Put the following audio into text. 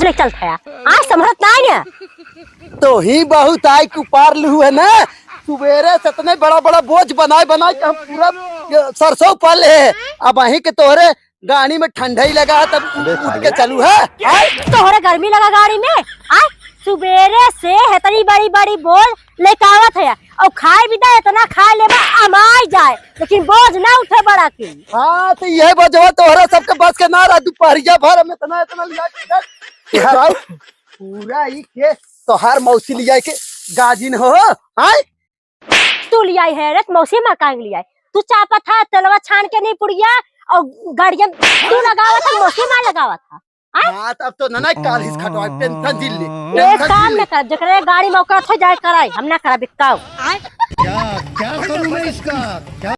बोझ लेके चलता है आज समझत ना है तो ही बहुत आई कुपार लू है ना सुबेरे से इतने बड़ा बड़ा बोझ बनाए बनाए कि हम पूरा सरसों पल है। अब वहीं के तोहरे गाड़ी में ठंडा ही लगा तब उठ के चलू है। तोहरे गर्मी लगा गाड़ी में आज सुबेरे से इतनी बड़ी बड़ी बोझ लेके आवत है और खाए भी दे इतना खाए ले अमाई जाए लेकिन बोझ ना उठे बड़ा की। हाँ तो यह वजह तोहरा सबके बस के ना रहा दोपहरिया भर में इतना इतना लिया के इधर आओ पूरा ही के तोहार मौसी लिया के गाजिन हो। हाय तू लिया है रे मौसी मां कांग लिया तू चापा था तलवा छान के नहीं पुड़िया और गाड़िया तू लगावा था मौसी मां लगावा था। हाँ तब तो ना काल हिस खटवा टेंशन दिल ले एक काम न कर जकरे गाड़ी में ओकरा थो जाए कराई हम ना करा बिकाऊ। क्या क्या करूं मैं इसका क्या